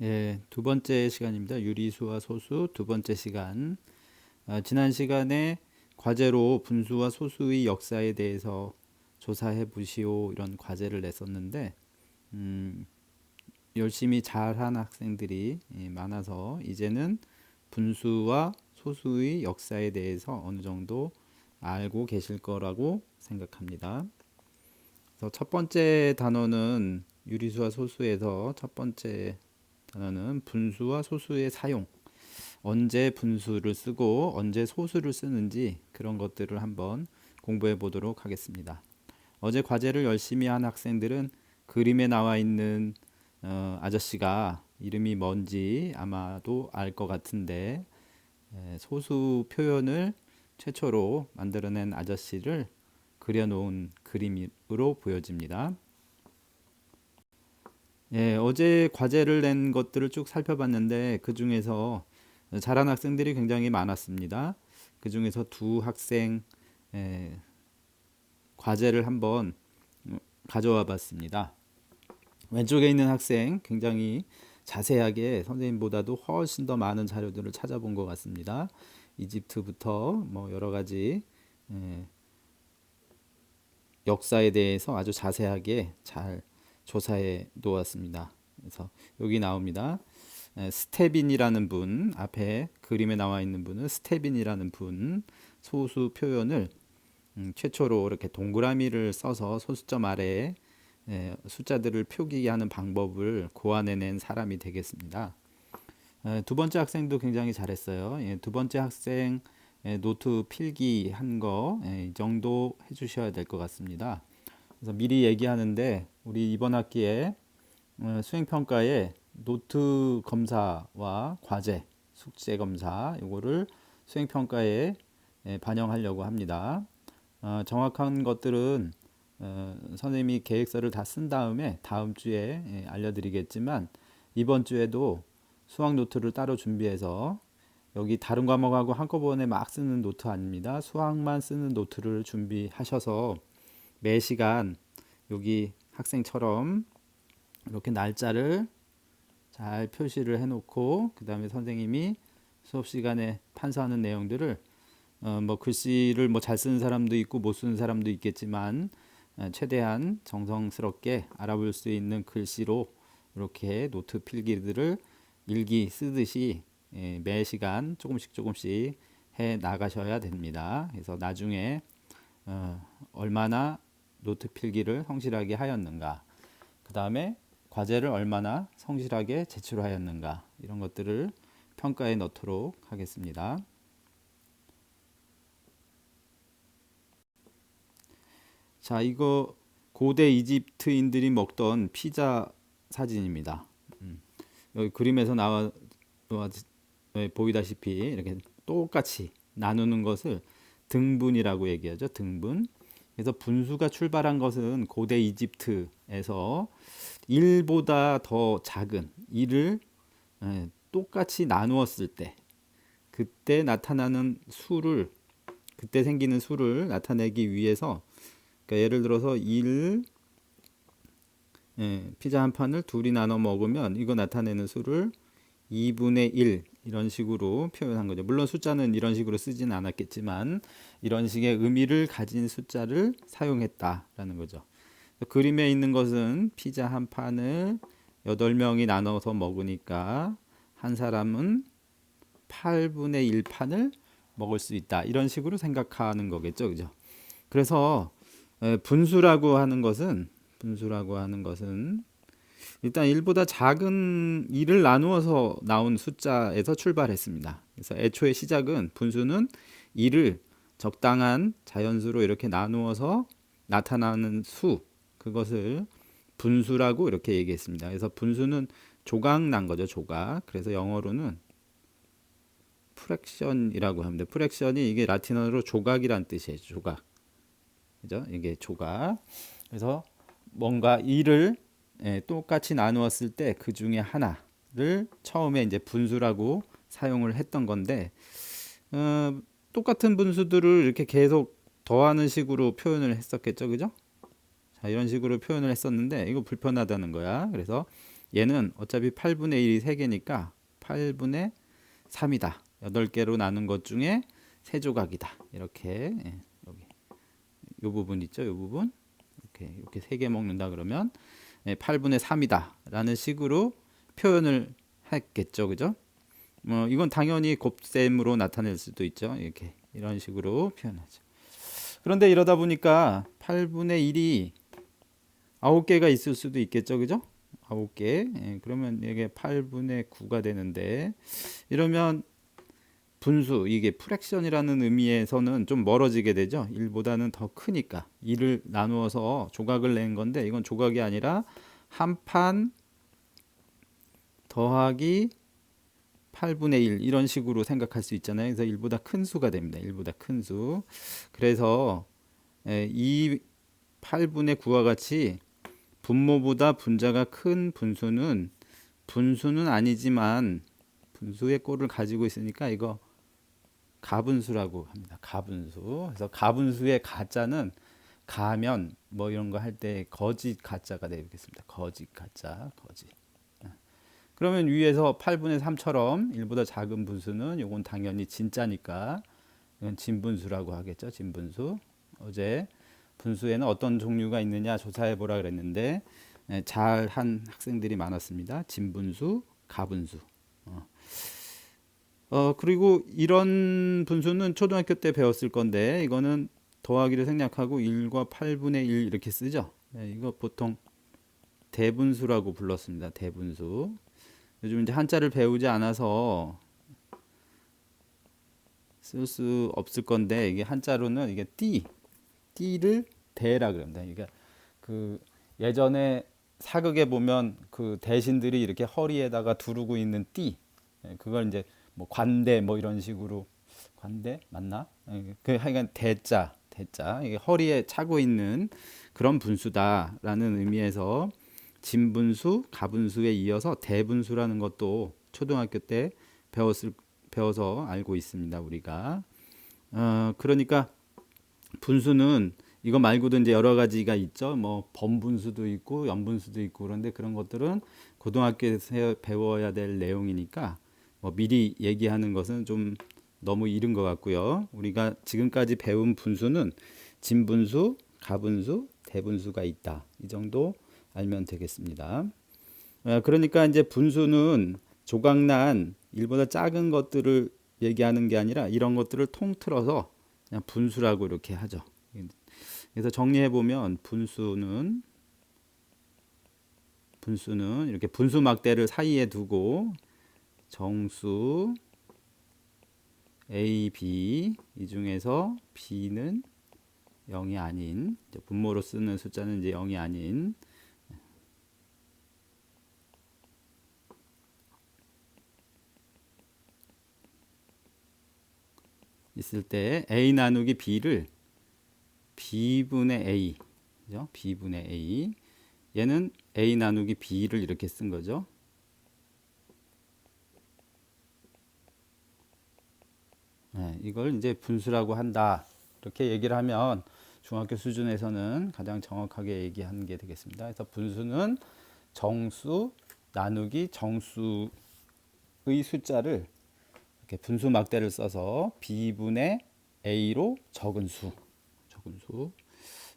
예, 두 번째 시간입니다. 유리수와 소수 두 번째 시간. 지난 시간에 과제로 분수와 소수의 역사에 대해서 조사해 보시오 이런 과제를 냈었는데 열심히 잘한 학생들이 많아서 이제는 분수와 소수의 역사에 대해서 어느 정도 알고 계실 거라고 생각합니다. 그래서 첫 번째 단어는 유리수와 소수에서 첫 번째 단어는 분수와 소수의 사용, 언제 분수를 쓰고 언제 소수를 쓰는지 그런 것들을 한번 공부해 보도록 하겠습니다. 어제 과제를 열심히 한 학생들은 그림에 나와 있는 아저씨가 이름이 뭔지 아마도 알 것 같은데 소수 표현을 최초로 만들어낸 아저씨를 그려놓은 그림으로 보여집니다. 예, 어제 과제를 낸 것들을 쭉 살펴봤는데 그 중에서 잘한 학생들이 굉장히 많았습니다. 그 중에서 두 학생 과제를 한번 가져와 봤습니다. 왼쪽에 있는 학생 굉장히 자세하게 선생님보다도 훨씬 더 많은 자료들을 찾아본 것 같습니다. 이집트부터 뭐 여러 가지 역사에 대해서 아주 자세하게 잘 조사해 놓았습니다. 그래서 여기 나옵니다. 스테빈이라는 분, 앞에 그림에 나와 있는 분은 스테빈이라는 분, 소수 표현을 최초로 이렇게 동그라미를 써서 소수점 아래에 숫자들을 표기하는 방법을 고안해낸 사람이 되겠습니다. 두 번째 학생도 굉장히 잘했어요. 두 번째 학생 노트 필기한 거 이 정도 해주셔야 될 것 같습니다. 그래서 미리 얘기하는데 우리 이번 학기에 수행평가에 노트 검사와 과제, 숙제 검사 이거를 수행평가에 반영하려고 합니다. 정확한 것들은 선생님이 계획서를 다 쓴 다음에 다음 주에 알려드리겠지만 이번 주에도 수학 노트를 따로 준비해서 여기 다른 과목하고 한꺼번에 막 쓰는 노트 아닙니다. 수학만 쓰는 노트를 준비하셔서 매 시간 여기 학생처럼 이렇게 날짜를 잘 표시를 해놓고 그 다음에 선생님이 수업 시간에 판사하는 내용들을 뭐 글씨를 뭐 잘 쓰는 사람도 있고 못 쓰는 사람도 있겠지만 최대한 정성스럽게 알아볼 수 있는 글씨로 이렇게 노트 필기들을 일기 쓰듯이 매 시간 조금씩 해 나가셔야 됩니다. 그래서 나중에 얼마나 노트 필기를 성실하게 하였는가, 그 다음에 과제를 얼마나 성실하게 제출하였는가 이런 것들을 평가에 넣도록 하겠습니다. 자, 이거 고대 이집트인들이 먹던 피자 사진입니다. 여기 그림에서 보이다시피 이렇게 똑같이 나누는 것을 등분이라고 얘기하죠. 등분. 그래서 분수가 출발한 것은 고대 이집트에서 1보다 더 작은 1을 똑같이 나누었을 때 그때 나타나는 수를 그때 생기는 수를 나타내기 위해서 그러니까 예를 들어서 1 피자 한 판을 둘이 나눠 먹으면 이거 나타내는 수를 2분의 1 이런 식으로 표현한 거죠. 물론 숫자는 이런 식으로 쓰지는 않았겠지만 이런 식의 의미를 가진 숫자를 사용했다라는 거죠. 그림에 있는 것은 피자 한 판을 8명이 나눠서 먹으니까 한 사람은 8분의 1 판을 먹을 수 있다. 이런 식으로 생각하는 거겠죠. 그죠? 그래서 분수라고 하는 것은 일단 1보다 작은 2를 나누어서 나온 숫자에서 출발했습니다. 그래서 애초에 시작은 분수는 2를 적당한 자연수로 이렇게 나누어서 나타나는 수, 그것을 분수라고 이렇게 얘기했습니다. 그래서 분수는 조각 난 거죠, 조각. 그래서 영어로는 프랙션이라고 합니다. 프랙션이 이게 라틴어로 조각이란 뜻이에요, 조각. 그죠? 이게 조각. 그래서 뭔가 2를 똑같이 나누었을 때 그 중에 하나를 처음에 이제 분수라고 사용을 했던 건데 똑같은 분수들을 이렇게 계속 더하는 식으로 표현을 했었겠죠, 그죠? 자, 이런 식으로 표현을 했었는데 이거 불편하다는 거야. 그래서 얘는 어차피 8분의 1이 3개니까 8분의 3이다. 8개로 나눈 것 중에 3조각이다. 이렇게 여기 이 부분 있죠? 이 부분 이렇게 3개 먹는다 그러면 8분의 3이다 라는 식으로 표현을 했겠죠. 그죠? 이건 당연히 곱셈으로 나타낼 수도 있죠. 이렇게 이런 식으로 표현하죠. 그런데 이러다 보니까 8분의 1이 9개가 있을 수도 있겠죠. 그죠? 9개. 그러면 이게 8분의 9가 되는데 이러면 분수, 이게 프랙션이라는 의미에서는 좀 멀어지게 되죠. 1보다는 더 크니까 2를 나누어서 조각을 낸 건데 이건 조각이 아니라 한 판 더하기 8분의 1 이런 식으로 생각할 수 있잖아요. 그래서 1보다 큰 수가 됩니다. 1보다 큰 수. 그래서 이 8분의 9와 같이 분모보다 분자가 큰 분수는 아니지만 분수의 꼴을 가지고 있으니까 이거 가분수라고 합니다. 가분수. 그래서 가분수의 가짜는 가면 뭐 이런 거 할 때 거짓 가짜가 되겠습니다. 거짓 가짜, 거짓. 그러면 위에서 8분의 3처럼 1보다 작은 분수는 이건 당연히 진짜니까 이건 진분수라고 하겠죠. 진분수. 어제 분수에는 어떤 종류가 있느냐 조사해 보라 그랬는데 잘한 학생들이 많았습니다. 진분수, 가분수. 그리고 이런 분수는 초등학교 때 배웠을 건데 이거는 더하기를 생략하고 1과 8분의 1 이렇게 쓰죠. 이거 보통 대분수라고 불렀습니다. 대분수. 요즘 이제 한자를 배우지 않아서 쓸 수 없을 건데 이게 한자로는 이게 띠를 대라 그럽니다. 그러니까 그 예전에 사극에 보면 그 대신들이 이렇게 허리에다가 두르고 있는 띠, 그걸 이제 뭐 관대 뭐 이런 식으로 관대 맞나? 그 하여간 대자 이게 허리에 차고 있는 그런 분수다라는 의미에서 진분수, 가분수에 이어서 대분수라는 것도 초등학교 때 배워서 알고 있습니다. 우리가 그러니까 분수는 이거 말고도 이제 여러 가지가 있죠. 뭐 번분수도 있고 연분수도 있고 그런데 그런 것들은 고등학교에서 배워야 될 내용이니까 뭐 미리 얘기하는 것은 좀 너무 이른 것 같고요. 우리가 지금까지 배운 분수는 진분수, 가분수, 대분수가 있다. 이 정도 알면 되겠습니다. 그러니까 이제 분수는 조각난 1보다 작은 것들을 얘기하는 게 아니라 이런 것들을 통틀어서 그냥 분수라고 이렇게 하죠. 그래서 정리해 보면 분수는 이렇게 분수 막대를 사이에 두고 정수 A, B 이 중에서 B는 0이 아닌 분모로 쓰는 숫자는 이제 0이 아닌 있을 때 A 나누기 B를 B분의 A, 그죠? B분의 A. 얘는 A 나누기 B를 이렇게 쓴 거죠. 이걸 이제 분수라고 한다. 이렇게 얘기를 하면 중학교 수준에서는 가장 정확하게 얘기하는 게 되겠습니다. 그래서 분수는 정수 나누기 정수의 숫자를 이렇게 분수 막대를 써서 B분의 A로 적은 수.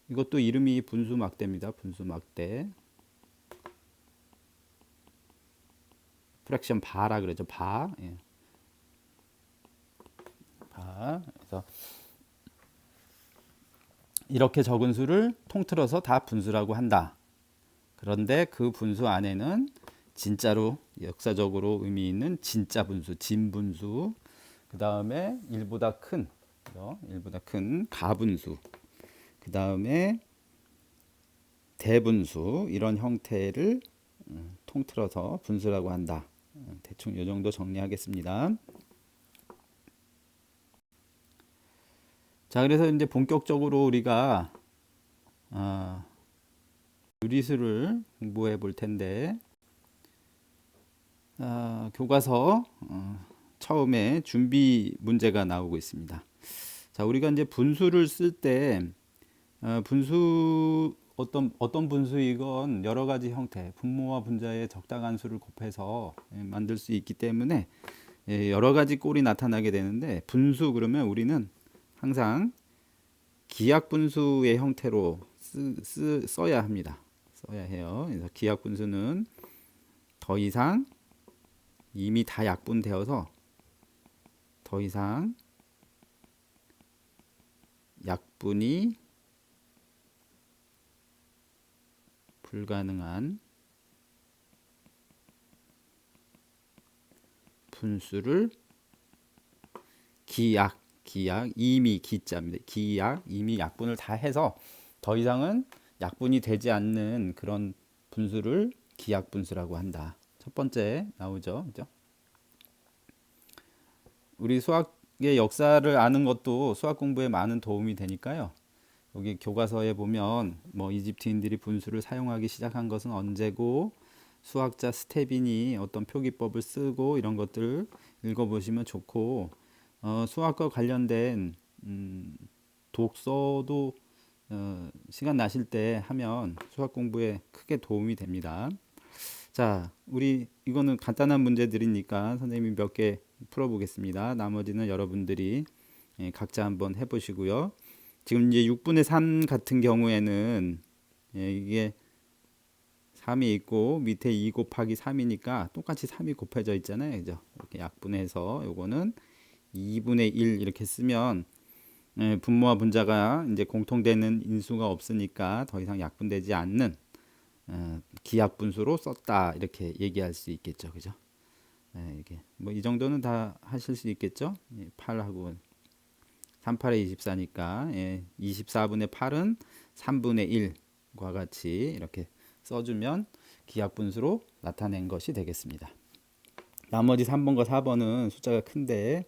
이것도 이름이 분수 막대입니다. 분수 막대. 프랙션 바라 그러죠. 바. 바. 그래서 이렇게 적은 수를 통틀어서 다 분수라고 한다. 그런데 그 분수 안에는 진짜로 역사적으로 의미 있는 진짜 분수, 진분수, 그 다음에 1보다 큰 가분수, 그 다음에 대분수 이런 형태를 통틀어서 분수라고 한다. 대충 이 정도 정리하겠습니다. 자, 그래서 이제 본격적으로 우리가 유리수를 공부해 볼 텐데 교과서 처음에 준비 문제가 나오고 있습니다. 자, 우리가 이제 분수를 쓸 때 분수 어떤 분수이건 여러 가지 형태, 분모와 분자의 적당한 수를 곱해서 만들 수 있기 때문에 여러 가지 꼴이 나타나게 되는데, 분수 그러면 우리는 항상 기하 분수의 형태로 써야 합니다. 써야 해요. 그래서 기하 분수는 더 이상 이미 다 약분되어서 더 이상 약분이 불가능한 분수를 기약 이미 기자입니다. 기약 이미 약분을 다 해서 더 이상은 약분이 되지 않는 그런 분수를 기약 분수라고 한다. 첫 번째 나오죠. 그죠? 우리 수학의 역사를 아는 것도 수학 공부에 많은 도움이 되니까요. 여기 교과서에 보면 뭐 이집트인들이 분수를 사용하기 시작한 것은 언제고, 수학자 스테빈이 어떤 표기법을 쓰고, 이런 것들 읽어보시면 좋고, 수학과 관련된 독서도 시간 나실 때 하면 수학 공부에 크게 도움이 됩니다. 자, 우리 이거는 간단한 문제들이니까 선생님이 몇 개 풀어보겠습니다. 나머지는 여러분들이 각자 한번 해보시고요. 지금 이제 6분의 3 같은 경우에는 이게 3이 있고 밑에 2 곱하기 3이니까 똑같이 3이 곱해져 있잖아요. 그죠? 이렇게 약분해서 요거는 2분의 1 이렇게 쓰면 분모와 분자가 이제 공통되는 인수가 없으니까 더 이상 약분되지 않는 기약분수로 썼다, 이렇게 얘기할 수 있겠죠. 그죠? 이게 뭐 이 정도는 다 하실 수 있겠죠? 8하고 38에 24니까 24분의 8은 3분의 1과 같이 이렇게 써주면 기약분수로 나타낸 것이 되겠습니다. 나머지 3번과 4번은 숫자가 큰데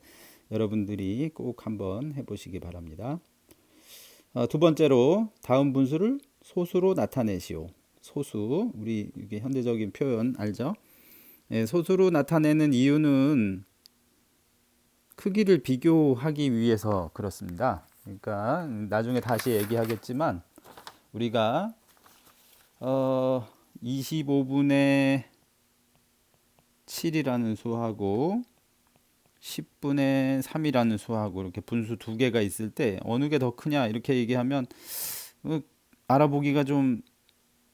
여러분들이 꼭 한번 해보시기 바랍니다. 두 번째로 다음 분수를 소수로 나타내시오. 소수, 우리 이게 현대적인 표현 알죠? 소수로 나타내는 이유는 크기를 비교하기 위해서 그렇습니다. 그러니까 나중에 다시 얘기하겠지만 우리가 25분의 7이라는 수하고 10분의 3이라는 수하고 이렇게 분수 두 개가 있을 때 어느 게 더 크냐 이렇게 얘기하면 알아보기가 좀,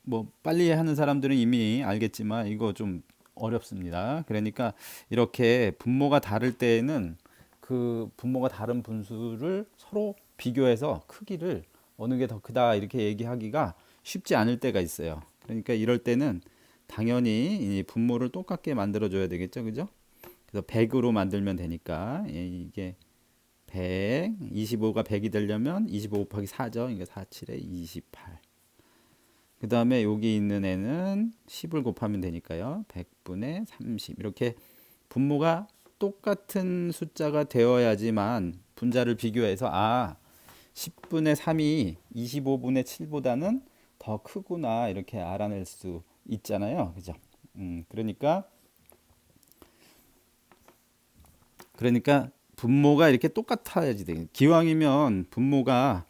뭐 빨리 하는 사람들은 이미 알겠지만 이거 좀 어렵습니다. 그러니까 이렇게 분모가 다를 때에는 그 분모가 다른 분수를 서로 비교해서 크기를 어느 게 더 크다 이렇게 얘기하기가 쉽지 않을 때가 있어요. 그러니까 이럴 때는 당연히 이 분모를 똑같게 만들어 줘야 되겠죠. 그죠? 그래서 100으로 만들면 되니까 이게 100, 25가 100이 되려면 25 곱하기 4죠. 그러니까 4, 7에 28. 그 다음에 여기 있는 애는 10을 곱하면 되니까요. 100분의 30. 이렇게 분모가 똑같은 숫자가 되어야지만 분자를 비교해서 10분의 3이 25분의 7보다는 더 크구나 이렇게 알아낼 수 있잖아요. 그죠? 그러니까 분모가 이렇게 똑같아야지 돼. 기왕이면 분모가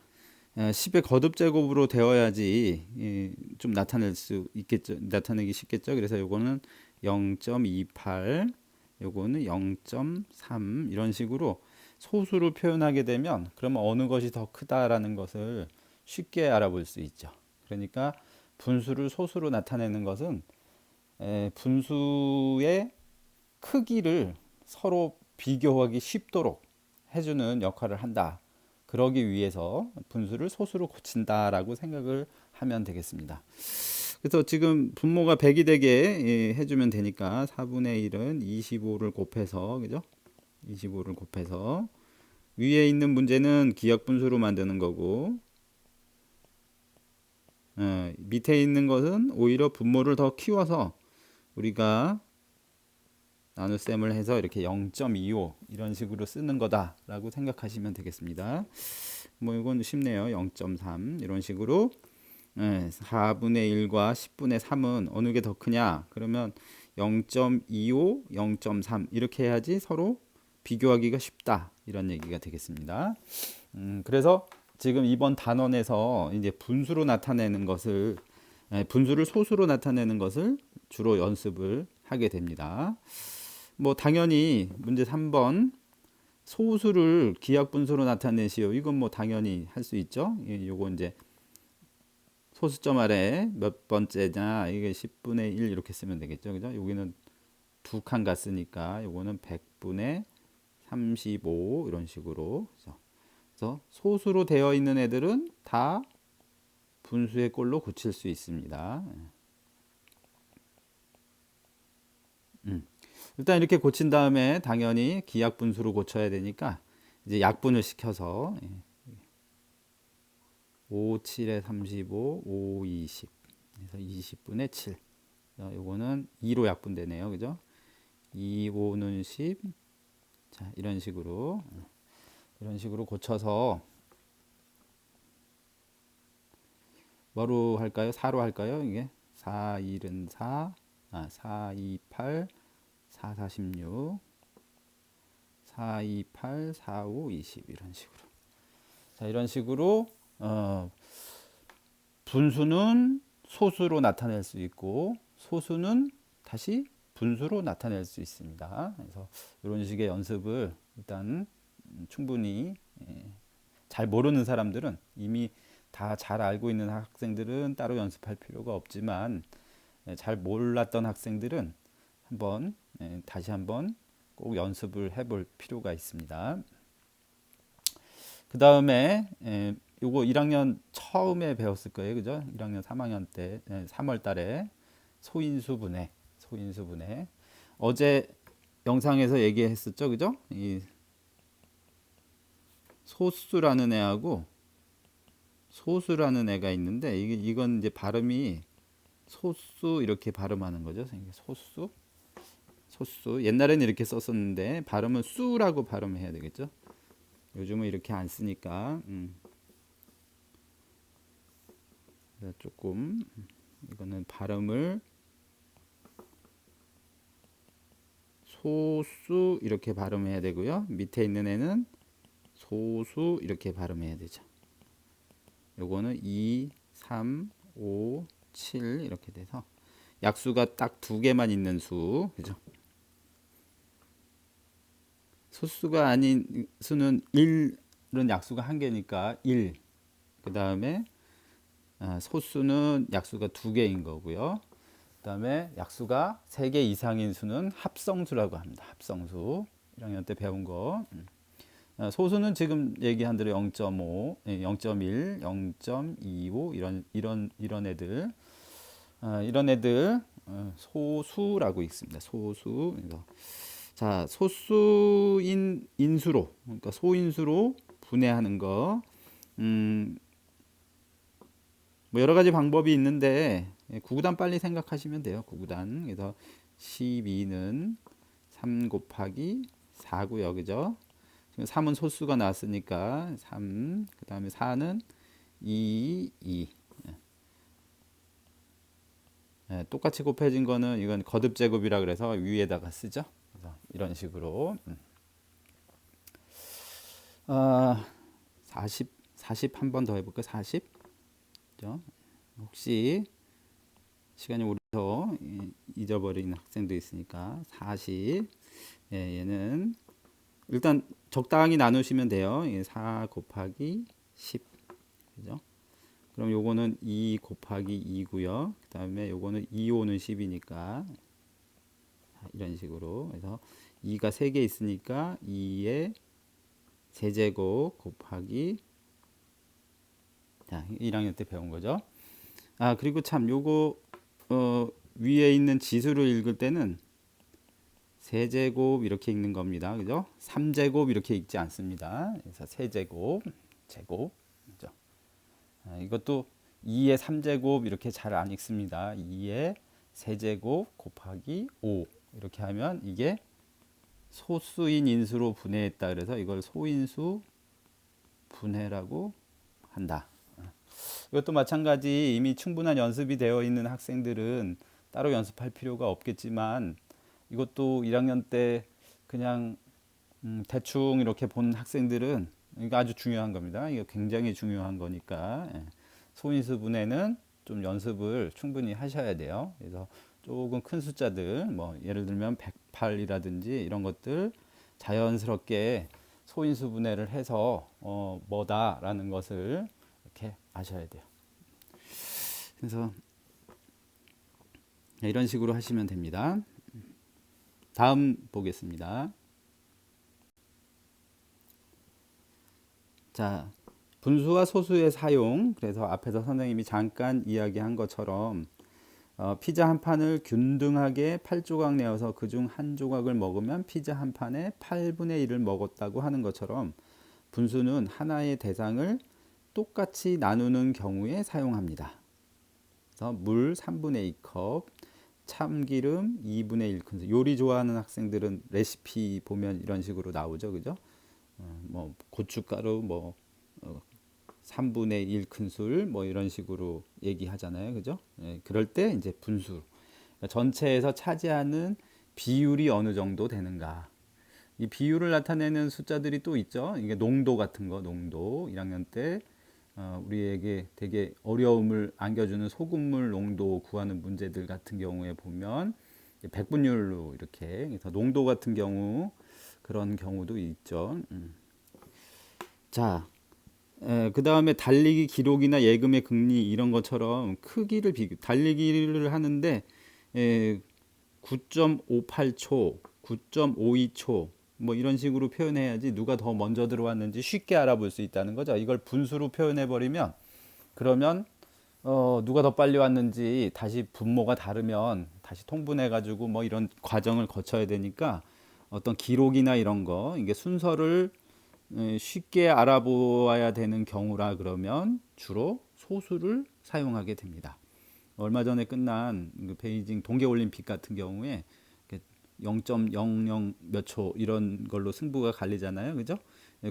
10의 거듭 제곱으로 되어야지 좀 나타낼 수 있겠죠. 나타내기 쉽겠죠. 그래서 요거는 0.28, 요거는 0.3 이런 식으로 소수로 표현하게 되면 그러면 어느 것이 더 크다라는 것을 쉽게 알아볼 수 있죠. 그러니까 분수를 소수로 나타내는 것은 분수의 크기를 서로 비교하기 쉽도록 해주는 역할을 한다. 그러기 위해서 분수를 소수로 고친다라고 생각을 하면 되겠습니다. 그래서 지금 분모가 100이 되게 해주면 되니까 4분의 1은 25를 곱해서, 그죠? 25를 곱해서 위에 있는 문제는 기억분수로 만드는 거고, 밑에 있는 것은 오히려 분모를 더 키워서 우리가 나눗셈을 해서 이렇게 0.25 이런 식으로 쓰는 거다라고 생각하시면 되겠습니다. 뭐 이건 쉽네요. 0.3 이런 식으로 4분의 1과 10분의 3은 어느 게 더 크냐? 그러면 0.25, 0.3 이렇게 해야지 서로 비교하기가 쉽다 이런 얘기가 되겠습니다. 그래서 지금 이번 단원에서 이제 분수로 나타내는 것을 분수를 소수로 나타내는 것을 주로 연습을 하게 됩니다. 뭐 당연히 문제 3번 소수를 기하분수로 나타내시오. 이건 뭐 당연히 할 수 있죠. 요거 이제 소수점 아래 몇 번째냐 이게 10분의 1 이렇게 쓰면 되겠죠. 그죠? 여기는 두 칸 갔으니까 요거는 100분의 35 이런 식으로. 그래서 소수로 되어 있는 애들은 다 분수의 꼴로 고칠 수 있습니다. 일단 이렇게 고친 다음에 당연히 기하분수로 고쳐야 되니까 이제 약분을 시켜서 5, 7에 35, 5, 20. 그래서 20분의 7. 요거는 2로 약분되네요. 그죠? 2, 5는 10. 자, 이런 식으로 고쳐서 뭐로 할까요? 4로 할까요? 이게 4, 1은 4, 4, 2, 8, 4, 46, 4, 2, 8, 4, 5, 20 이런 식으로. 자, 이런 식으로 분수는 소수로 나타낼 수 있고 소수는 다시 분수로 나타낼 수 있습니다. 그래서 이런 식의 연습을 일단 충분히 잘 모르는 사람들은 이미 다 잘 알고 있는 학생들은 따로 연습할 필요가 없지만 잘 몰랐던 학생들은 한번 다시 한번 꼭 연습을 해볼 필요가 있습니다. 그 다음에 요거 1학년 처음에 배웠을 거예요, 그죠? 1학년 3학년 때 3월 달에 소인수분해 어제 영상에서 얘기했었죠, 그죠? 이 소수라는 애하고 소수라는 애가 있는데 이건 이제 발음이 소수 이렇게 발음하는 거죠. 소수 옛날에는 이렇게 썼었는데 발음은 수라고 발음해야 되겠죠. 요즘은 이렇게 안 쓰니까 조금 이거는 발음을 소수 이렇게 발음해야 되고요. 밑에 있는 애는 소수 이렇게 발음해야 되죠. 요거는 2, 3, 5, 7 이렇게 돼서 약수가 딱 두 개만 있는 수, 그죠? 소수가 아닌 수는 1은 약수가 한 개니까 1. 그 다음에 소수는 약수가 두 개인 거고요. 그 다음에 약수가 세 개 이상인 수는 합성수라고 합니다. 합성수. 1학년 때 배운 거. 소수는 지금 얘기한 대로 0.5, 0.1, 0.25 이런 애들. 이런 애들 소수라고 있습니다. 소수. 그래서 자, 소수인 인수로, 그러니까 소인수로 분해하는 거. 뭐 여러 가지 방법이 있는데 구구단 빨리 생각하시면 돼요. 구구단. 그래서 12는 3 곱하기 4고요. 그죠? 지금 3은 소수가 나왔으니까 3. 그다음에 4는 2. 똑같이 곱해진 거는 이건 거듭 제곱이라 그래서 위에다가 쓰죠. 그래서 이런 식으로 40 한 번 더 해볼까? 40. 그죠? 혹시 시간이 오래서 잊어버린 학생도 있으니까 40. 얘는 일단 적당히 나누시면 돼요. 4 곱하기 10. 그죠? 그럼 요거는 2 곱하기 2고요. 그 다음에 요거는 2, 5는 10이니까 이런 식으로 해서 2가 3개 있으니까 2의 세제곱 곱하기 1학년 때 배운 거죠. 그리고 참 요거 위에 있는 지수를 읽을 때는 세제곱 이렇게 읽는 겁니다. 그죠? 3제곱 이렇게 읽지 않습니다. 그래서 세제곱, 제곱. 그죠? 이것도 2의 3제곱 이렇게 잘 안 읽습니다. 2의 세제곱 곱하기 5 이렇게 하면 이게 소수인 인수로 분해했다. 그래서 이걸 소인수 분해라고 한다. 이것도 마찬가지 이미 충분한 연습이 되어 있는 학생들은 따로 연습할 필요가 없겠지만 이것도 1학년 때 그냥 대충 이렇게 본 학생들은 이거 아주 중요한 겁니다. 이거 굉장히 중요한 거니까 소인수 분해는 좀 연습을 충분히 하셔야 돼요. 그래서 조금 큰 숫자들 뭐 예를 들면 108이라든지 이런 것들 자연스럽게 소인수 분해를 해서 뭐다라는 것을 이렇게 아셔야 돼요. 그래서 이런 식으로 하시면 됩니다. 다음 보겠습니다. 자, 분수와 소수의 사용. 그래서 앞에서 선생님이 잠깐 이야기한 것처럼 피자 한 판을 균등하게 8조각 내어서 그중 한 조각을 먹으면 피자 한 판에 8분의 1을 먹었다고 하는 것처럼 분수는 하나의 대상을 똑같이 나누는 경우에 사용합니다. 그래서 물 3분의 2컵, 참기름 2분의 1 큰술. 요리 좋아하는 학생들은 레시피 보면 이런 식으로 나오죠, 그죠? 뭐 고춧가루 뭐 3분의 1 큰술 뭐 이런 식으로 얘기하잖아요, 그죠? 그럴 때 이제 분수, 그러니까 전체에서 차지하는 비율이 어느 정도 되는가. 이 비율을 나타내는 숫자들이 또 있죠. 이게 농도 같은 거, 농도. 1학년 때 우리에게 되게 어려움을 안겨주는 소금물 농도 구하는 문제들 같은 경우에 보면 백분율로 이렇게, 그래서 농도 같은 경우 그런 경우도 있죠. 자, 그 다음에 달리기 기록이나 예금의 금리 이런 것처럼 크기를 달리기를 하는데 9.58초, 9.52초 뭐 이런 식으로 표현해야지 누가 더 먼저 들어왔는지 쉽게 알아볼 수 있다는 거죠. 이걸 분수로 표현해 버리면 그러면 누가 더 빨리 왔는지 다시 분모가 다르면 다시 통분해 가지고 뭐 이런 과정을 거쳐야 되니까 어떤 기록이나 이런 거 이게 순서를 쉽게 알아보아야 되는 경우라 그러면 주로 소수를 사용하게 됩니다. 얼마 전에 끝난 그 베이징 동계올림픽 같은 경우에 0.00 몇 초 이런 걸로 승부가 갈리잖아요. 그죠?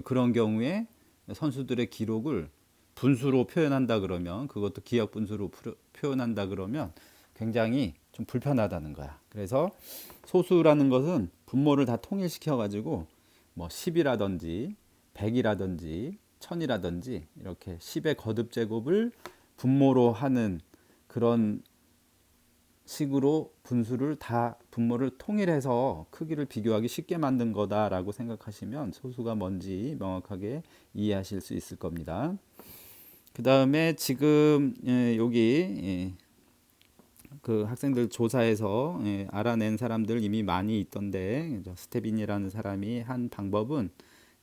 그런 경우에 선수들의 기록을 분수로 표현한다 그러면, 그것도 기억 분수로 표현한다 그러면 굉장히 좀 불편하다는 거야. 그래서 소수라는 것은 분모를 다 통일시켜 가지고 뭐 10이라든지 100이라든지 1000이라든지 이렇게 10의 거듭 제곱을 분모로 하는 그런 식으로 분수를 다 분모를 통일해서 크기를 비교하기 쉽게 만든 거다라고 생각하시면 소수가 뭔지 명확하게 이해하실 수 있을 겁니다. 그 다음에 지금 여기 그 학생들 조사에서 알아낸 사람들 이미 많이 있던데, 스테빈이라는 사람이 한 방법은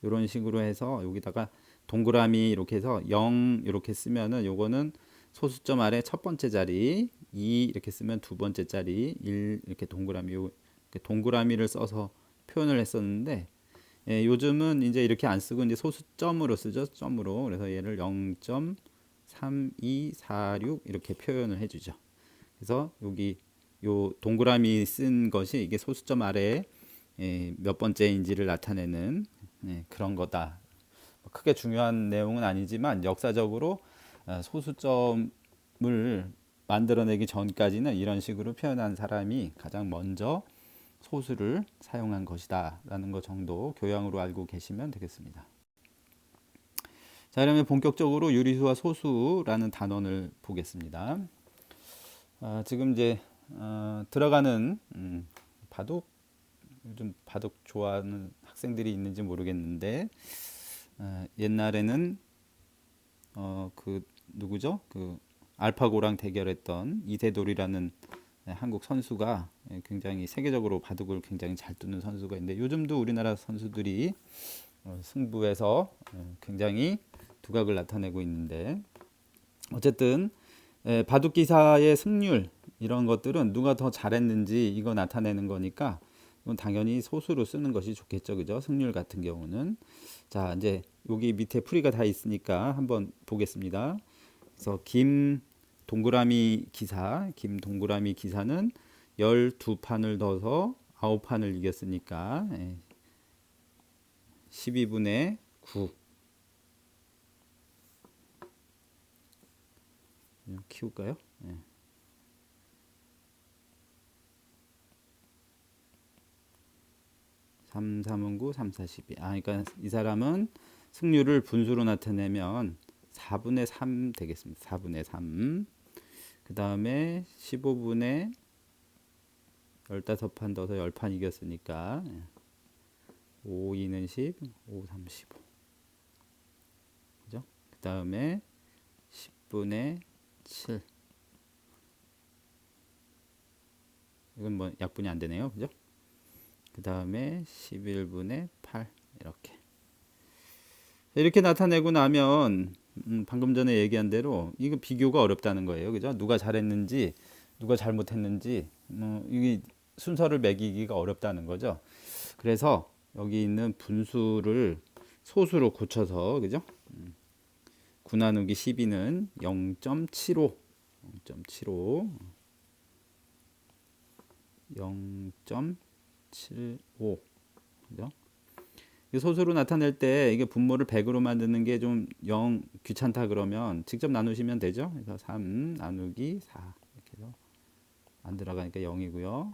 이런 식으로 해서 여기다가 동그라미 이렇게 해서 0 이렇게 쓰면은 요거는 소수점 아래 첫 번째 자리, 2 이렇게 쓰면 두 번째 자리, 1 이렇게 동그라미, 이렇게 동그라미를 써서 표현을 했었는데 요즘은 이제 이렇게 안 쓰고 이제 소수점으로 쓰죠. 점으로. 그래서 얘를 0.3246 이렇게 표현을 해주죠. 그래서 여기 요 동그라미 쓴 것이 이게 소수점 아래에 몇 번째인지를 나타내는 그런 거다. 크게 중요한 내용은 아니지만 역사적으로 소수점을 만들어내기 전까지는 이런 식으로 표현한 사람이 가장 먼저 소수를 사용한 것이다 라는 것 정도 교양으로 알고 계시면 되겠습니다. 자, 그러면 본격적으로 유리수와 소수라는 단원을 보겠습니다. 지금 이제 들어가는 바둑, 요즘 바둑 좋아하는 학생들이 있는지 모르겠는데 옛날에는 그 누구죠? 그 알파고랑 대결했던 이세돌이라는 한국 선수가 굉장히 세계적으로 바둑을 굉장히 잘 두는 선수가 있는데 요즘도 우리나라 선수들이 승부에서 굉장히 두각을 나타내고 있는데 어쨌든 바둑 기사의 승률 이런 것들은 누가 더 잘했는지 이거 나타내는 거니까 이건 당연히 소수로 쓰는 것이 좋겠죠, 그죠? 승률 같은 경우는. 자, 이제 여기 밑에 풀이가 다 있으니까 한번 보겠습니다. 그래서 김 동그라미 기사는 12판을 넣어서 9판을 이겼으니까 12분의 9 키울까요? 3, 3은 9, 3, 4, 12. 그러니까 이 사람은 승률을 분수로 나타내면 4분의 3 되겠습니다. 4분의 3. 그 다음에 15분의 15판 넣어서 10판 이겼으니까 5, 2는 10, 5, 3, 15. 그죠? 그 다음에 10분의 7. 이건 뭐 약분이 안 되네요. 그죠? 그 다음에 11분의 8. 이렇게 나타내고 나면 방금 전에 얘기한 대로 이거 비교가 어렵다는 거예요. 그죠? 누가 잘했는지, 누가 잘못했는지 이게 순서를 매기기가 어렵다는 거죠. 그래서 여기 있는 분수를 소수로 고쳐서, 그죠? 9 나누기 12는 0.75, 0.75, 0.75, 그죠? 이 소수로 나타낼 때 이게 분모를 100으로 만드는 게 좀 영 귀찮다 그러면 직접 나누시면 되죠. 그래서 3 나누기 4 이렇게 해서 안 들어가니까 0이고요.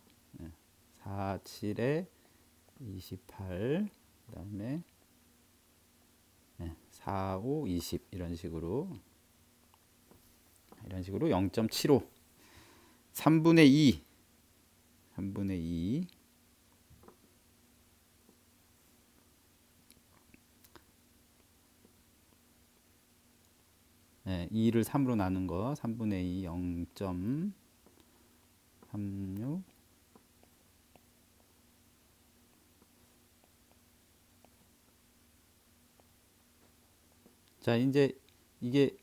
4, 7에 28, 그 다음에 4, 5, 20 이런 식으로 0.75, 3분의 2, 3분의 2, 네, 2를 3으로 나눈 거 3분의 2 0.36. 자, 이제 이게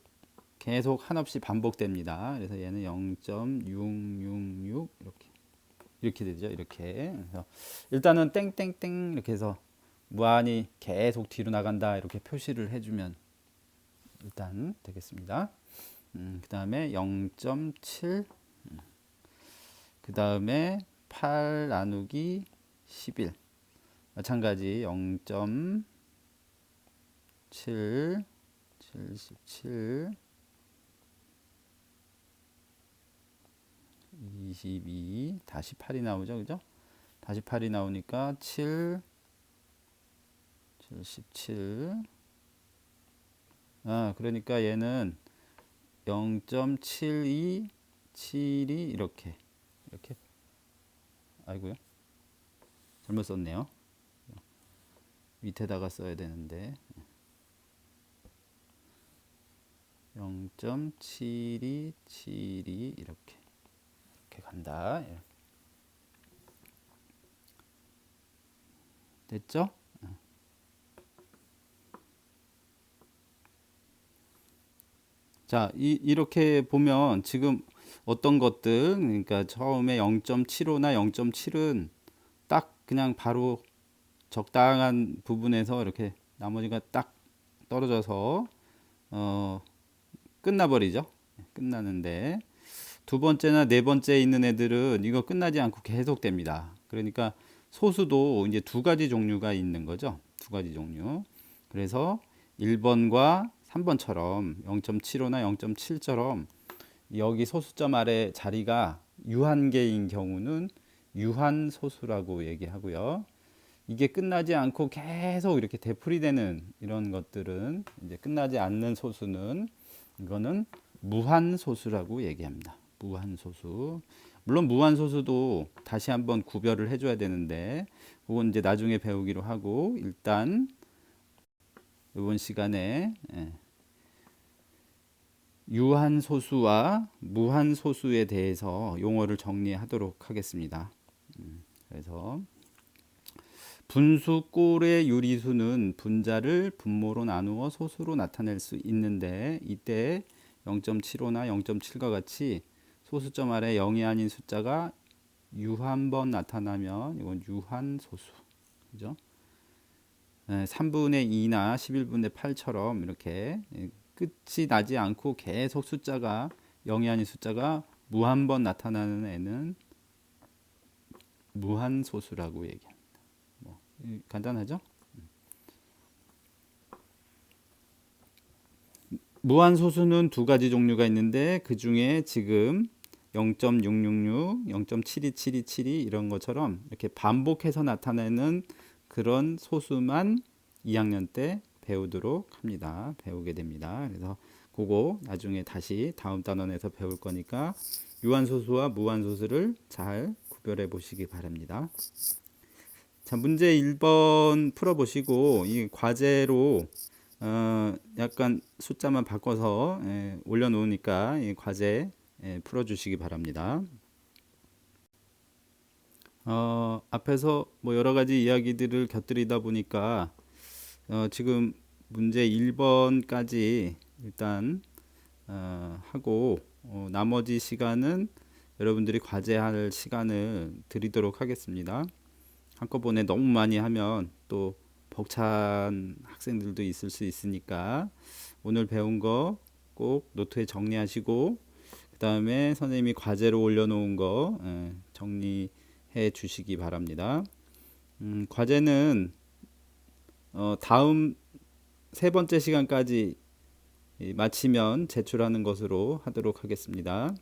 계속 한없이 반복됩니다. 그래서 얘는 0.666 이렇게 되죠. 이렇게. 그래서 일단은 땡땡땡 이렇게 해서 무한히 계속 뒤로 나간다 이렇게 표시를 해주면 일단 되겠습니다. 그 다음에 0.7, 그 다음에 8 나누기 11 마찬가지 0.7, 77, 22, 다시 8이 나오죠. 그죠? 다시 8이 나오니까 7, 77. 그러니까 얘는 0.72, 7이 이렇게 아이고요. 잘못 썼네요. 밑에다가 써야 되는데 0.7272 이렇게 간다. 됐죠? 자, 이렇게 보면 지금 어떤 것들, 그러니까 처음에 0.75나 0.7은 딱 그냥 바로 적당한 부분에서 이렇게 나머지가 딱 떨어져서 끝나버리죠. 끝나는데 두 번째나 네 번째 있는 애들은 이거 끝나지 않고 계속 됩니다. 그러니까 소수도 이제 두 가지 종류가 있는 거죠. 두 가지 종류. 그래서 1번과 3번처럼 0.75나 0.7처럼 여기 소수점 아래 자리가 유한계인 경우는 유한소수라고 얘기하고요. 이게 끝나지 않고 계속 이렇게 되풀이되는 이런 것들은 이제 끝나지 않는 소수는 이거는 무한소수라고 얘기합니다. 무한소수. 물론 무한소수도 다시 한번 구별을 해줘야 되는데 그건 이제 나중에 배우기로 하고 일단 이번 시간에 유한소수와 무한소수에 대해서 용어를 정리하도록 하겠습니다. 그래서 분수 꼴의 유리수는 분자를 분모로 나누어 소수로 나타낼 수 있는데 이때 0.75나 0.7과 같이 소수점 아래 0이 아닌 숫자가 유한번 나타나면 이건 유한소수. 그죠? 3분의 2나 11분의 8처럼 이렇게 끝이 나지 않고 계속 숫자가 0이 아닌 숫자가 무한번 나타나는 애는 무한소수라고 얘기합니다. 간단하죠? 무한소수는 두 가지 종류가 있는데 그 중에 지금 0.666, 0.72727 이런 것처럼 이렇게 반복해서 나타내는 그런 소수만 2학년 때 배우도록 합니다. 배우게 됩니다. 그래서 그거 나중에 다시 다음 단원에서 배울 거니까 유한소수와 무한소수를 잘 구별해 보시기 바랍니다. 자, 문제 1번 풀어보시고 이 과제로 약간 숫자만 바꿔서 올려놓으니까 이 과제 풀어주시기 바랍니다. 앞에서 뭐 여러 가지 이야기들을 곁들이다 보니까 지금 문제 1번까지 일단 하고 나머지 시간은 여러분들이 과제할 시간을 드리도록 하겠습니다. 한꺼번에 너무 많이 하면 또 벅찬 학생들도 있을 수 있으니까 오늘 배운 거 꼭 노트에 정리하시고 그 다음에 선생님이 과제로 올려놓은 거 정리해 주시기 바랍니다. 과제는 다음 세 번째 시간까지 마치면 제출하는 것으로 하도록 하겠습니다.